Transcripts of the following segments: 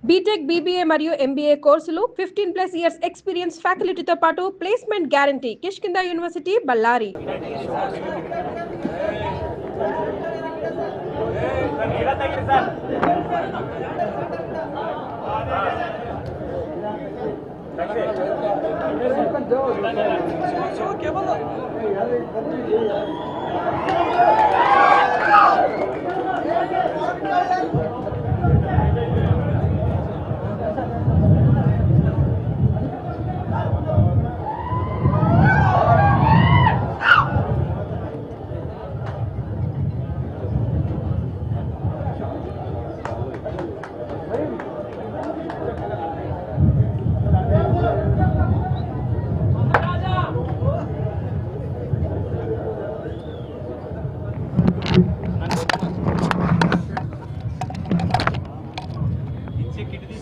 BTech, BBA మరియు MBA కోర్సులు 15+ years experience ఫ్యాకల్టీతో పాటు placement guarantee. Kishkinda university, Ballari.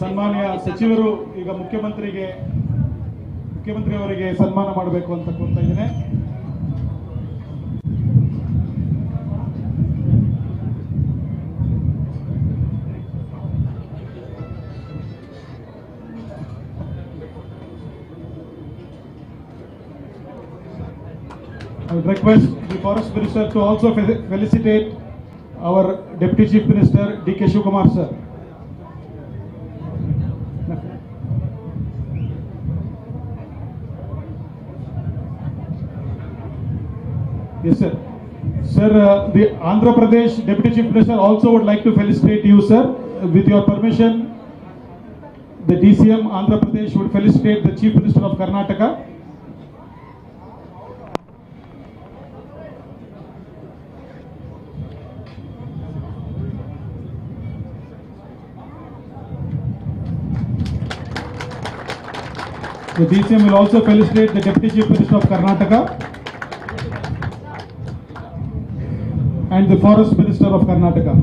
ಸನ್ಮಾನ್ಯ ಸಚಿವರು ಈಗ ಮುಖ್ಯಮಂತ್ರಿಯವರಿಗೆ ಸನ್ಮಾನ ಮಾಡಬೇಕು ಅಂತ ಕೋರ್ತಾ ಇದ್ದೇನೆ. I would request the Forest Minister to also felicitate our Deputy Chief Minister D.K. Shivakumar sir. Yes, sir. Sir, the Andhra Pradesh Deputy Chief Minister also would like to felicitate you, sir. With your permission, the DCM Andhra Pradesh would felicitate the Chief Minister of Karnataka. The DCM will also felicitate the Deputy Chief Minister of Karnataka and the Forest Minister of Karnataka.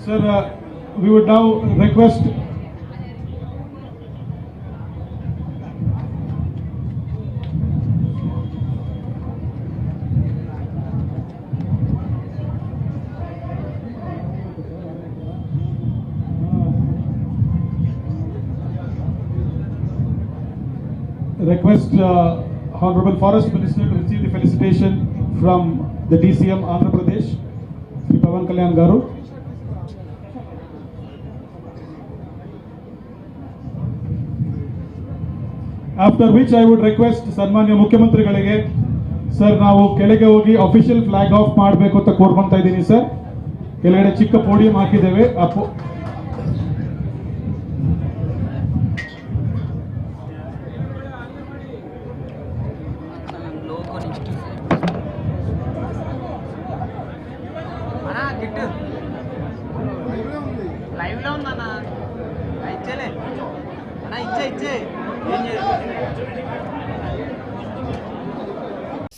Sir, we would now request Honorable Forest Minister to receive the felicitation from the DCM Andhra Pradesh, Sri Pavan Kalyan Garu. After which I would request ಸನ್ಮಾನ್ಯ ಮುಖ್ಯಮಂತ್ರಿಗಳಿಗೆ sir ನಾವು ಕೆಳಗೆ ಹೋಗಿ official flag of ಮಾಡಬೇಕು ಅಂತ ಕೋರ್ಕೊಂತಾ ಇದ್ದೀನಿ sir. ಕೆಳಗಡೆ ಚಿಕ್ಕ ಪೋಡಿಯಂ ಹಾಕಿದ್ದೇವೆ.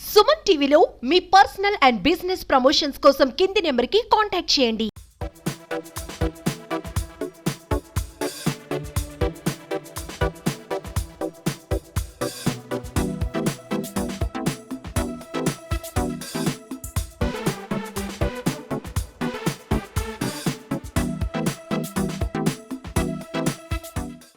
సుమన్ టీవీలో మీ పర్సనల్ అండ్ బిజినెస్ ప్రమోషన్స్ కోసం కింది నెంబర్కి కాంటాక్ట్ చేయండి.